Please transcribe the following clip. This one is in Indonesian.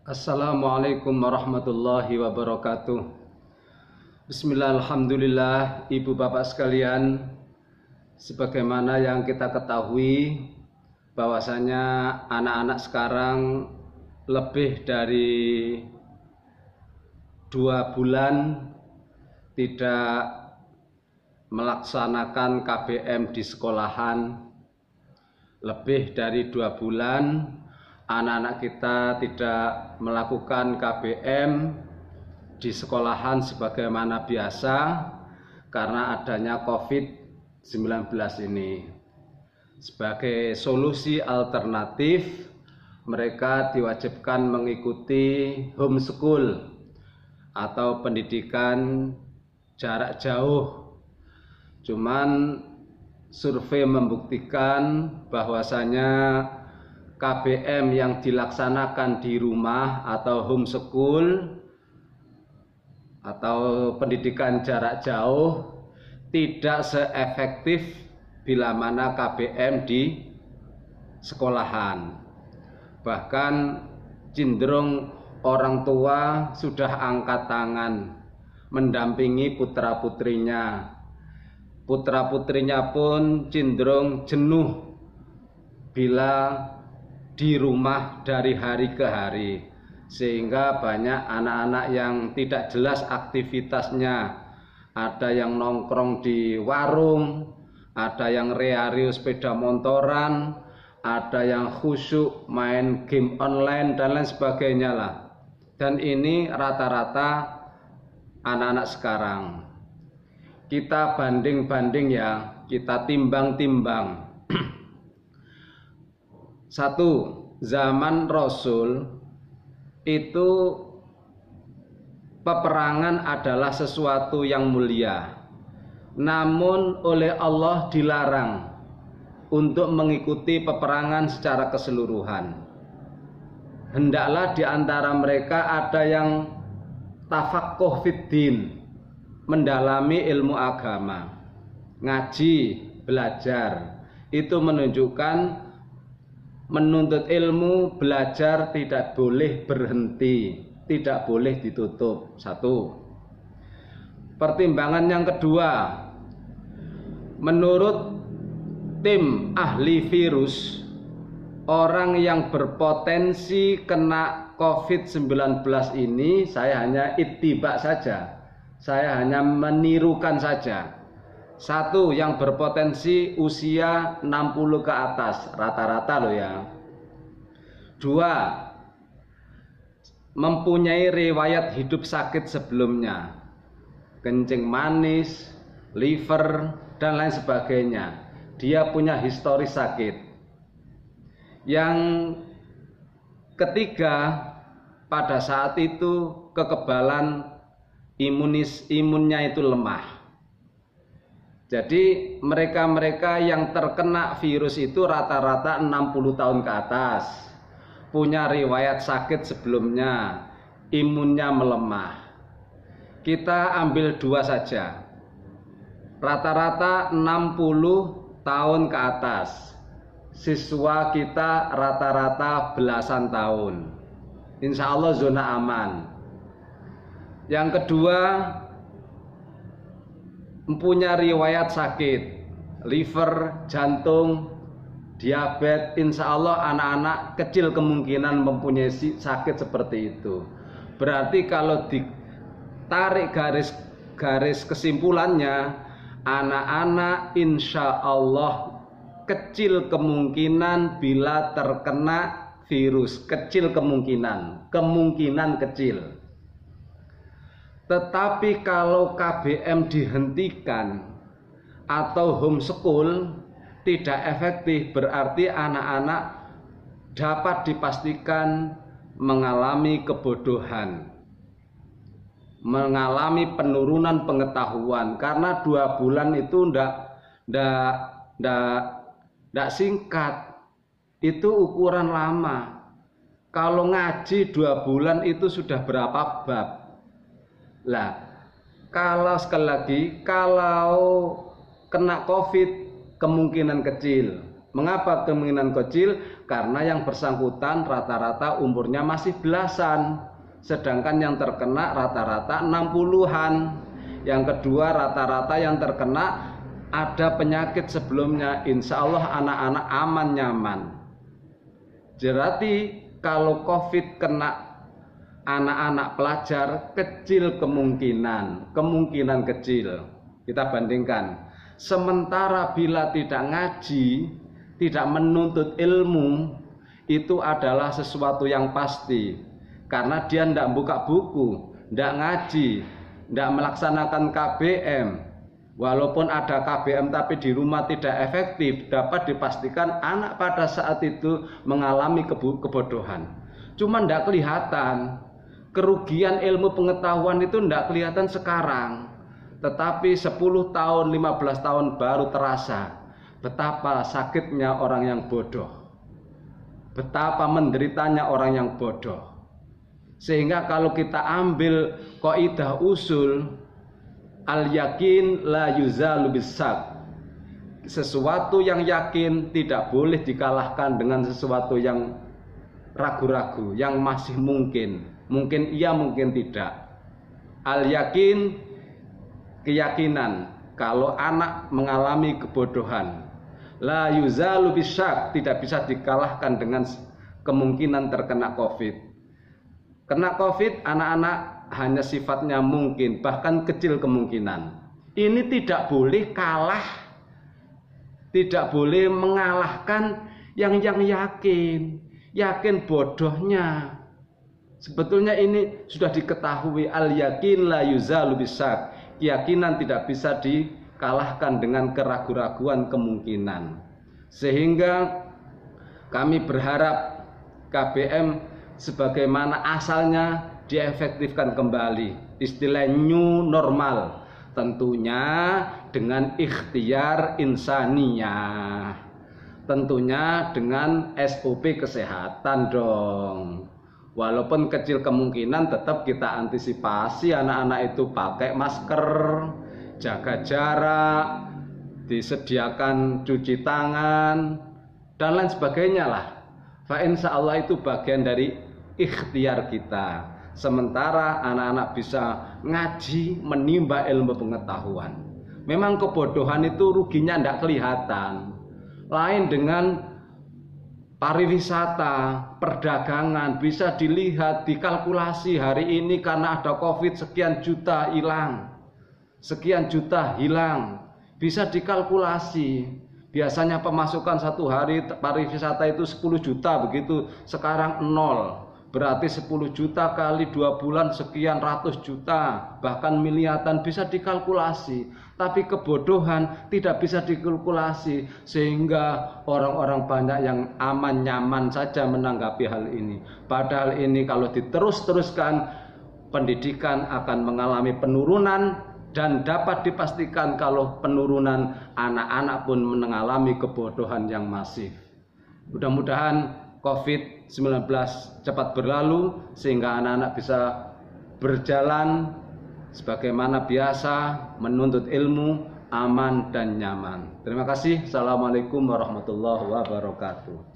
Assalamualaikum warahmatullahi wabarakatuh. Bismillah, alhamdulillah, ibu bapak sekalian, sebagaimana yang kita ketahui bahwasanya anak-anak sekarang lebih dari 2 bulan tidak melaksanakan KBM di sekolahan. Lebih dari 2 bulan anak-anak kita tidak melakukan KBM di sekolahan sebagaimana biasa karena adanya COVID-19 ini. Sebagai solusi alternatif, mereka diwajibkan mengikuti homeschool atau pendidikan jarak jauh. Cuman survei membuktikan bahwasanya KBM yang dilaksanakan di rumah atau homeschool atau pendidikan jarak jauh tidak seefektif bila mana KBM di sekolahan. Bahkan cenderung orang tua sudah angkat tangan mendampingi putra-putrinya. Putra-putrinya pun cenderung jenuh bila di rumah dari hari ke hari, sehingga banyak anak-anak yang tidak jelas aktivitasnya. Ada yang nongkrong di warung, ada yang reario sepeda motoran, ada yang khusyuk main game online dan lain sebagainya lah. Dan ini rata-rata anak-anak sekarang. Kita banding-banding ya, kita timbang-timbang. Satu, zaman Rasul itu peperangan adalah sesuatu yang mulia, namun oleh Allah dilarang untuk mengikuti peperangan secara keseluruhan. Hendaklah di antara mereka ada yang tafaqquh fiddin, mendalami ilmu agama, ngaji, belajar. Itu menunjukkan menuntut ilmu, belajar tidak boleh berhenti, tidak boleh ditutup. Satu. Pertimbangan yang kedua, menurut tim ahli virus, orang yang berpotensi kena COVID-19 ini, saya hanya ittiba saja, saya hanya menirukan saja. Satu, yang berpotensi usia 60 ke atas, rata-rata loh ya. Dua, mempunyai riwayat hidup sakit sebelumnya, kencing manis, liver, dan lain sebagainya. Dia punya historis sakit. Yang ketiga, pada saat itu kekebalan imunnya itu lemah. Jadi mereka-mereka yang terkena virus itu rata-rata 60 tahun ke atas, punya riwayat sakit sebelumnya, imunnya melemah. Kita ambil 2 saja, rata-rata 60 tahun ke atas, siswa kita rata-rata belasan tahun, insya Allah zona aman. Yang kedua, mempunyai riwayat sakit liver, jantung, diabetes, insya Allah anak-anak kecil kemungkinan mempunyai sakit seperti itu. Berarti kalau ditarik garis kesimpulannya, anak-anak insya Allah kecil kemungkinan bila terkena virus, kecil kemungkinan kecil. Tetapi kalau KBM dihentikan atau homeschool tidak efektif, berarti anak-anak dapat dipastikan mengalami kebodohan, mengalami penurunan pengetahuan, karena 2 bulan itu ndak singkat, itu ukuran lama. Kalau ngaji 2 bulan itu sudah berapa bab? Lah, kalau sekali lagi, kalau kena COVID kemungkinan kecil, Mengapa kemungkinan kecil? Karena yang bersangkutan rata-rata umurnya masih belasan, sedangkan yang terkena rata-rata 60-an. Yang kedua, rata-rata yang terkena ada penyakit sebelumnya. Insya Allah anak-anak aman nyaman. Jadi kalau COVID kena anak-anak pelajar kecil kemungkinan kecil. Kita bandingkan. Sementara bila tidak ngaji, tidak menuntut ilmu, itu adalah sesuatu yang pasti. Karena dia tidak buka buku, tidak ngaji, tidak melaksanakan KBM. Walaupun ada KBM tapi di rumah tidak efektif, dapat dipastikan anak pada saat itu mengalami kebodohan. Cuma tidak kelihatan. Kerugian ilmu pengetahuan itu tidak kelihatan sekarang. Tetapi 10 tahun, 15 tahun baru terasa betapa sakitnya orang yang bodoh. Betapa menderitanya orang yang bodoh. Sehingga kalau kita ambil kaidah usul, al-yakin la yuzalu bisak. Sesuatu yang yakin tidak boleh dikalahkan dengan sesuatu yang ragu-ragu, yang masih mungkin. Mungkin iya, mungkin tidak. Al-yakin, keyakinan kalau anak mengalami kebodohan. La yuzalu bisak, tidak bisa dikalahkan dengan kemungkinan terkena COVID. Kena COVID, anak-anak hanya sifatnya mungkin, bahkan kecil kemungkinan. Ini tidak boleh kalah, tidak boleh mengalahkan yang yakin bodohnya. Sebetulnya ini sudah diketahui, al-yakin la yuzalu bisak. Keyakinan tidak bisa dikalahkan dengan keraguan-raguan kemungkinan. Sehingga kami berharap KBM sebagaimana asalnya diefektifkan kembali. Istilah new normal, tentunya dengan ikhtiar insaniyah, tentunya dengan SOP kesehatan dong. Walaupun kecil kemungkinan, tetap kita antisipasi anak-anak itu pakai masker, jaga jarak, disediakan cuci tangan, dan lain sebagainya lah. Fa insya Allah itu bagian dari ikhtiar kita. Sementara anak-anak bisa ngaji, menimba ilmu pengetahuan. Memang kebodohan itu ruginya tidak kelihatan. Lain dengan pariwisata, perdagangan, bisa dilihat, dikalkulasi hari ini karena ada COVID sekian juta hilang, sekian juta hilang, bisa dikalkulasi. Biasanya pemasukan satu hari pariwisata itu 10 juta begitu, sekarang 0. Berarti 10 juta kali 2 bulan sekian ratus juta, bahkan miliaran, bisa dikalkulasi. Tapi kebodohan tidak bisa dikalkulasi, sehingga orang-orang banyak yang aman nyaman saja menanggapi hal ini. Padahal ini kalau diterus-teruskan, pendidikan akan mengalami penurunan, dan dapat dipastikan kalau penurunan, anak-anak pun mengalami kebodohan yang masif. Mudah-mudahan COVID-19 cepat berlalu sehingga anak-anak bisa berjalan sebagaimana biasa, menuntut ilmu, aman dan nyaman. Terima kasih. Assalamualaikum warahmatullahi wabarakatuh.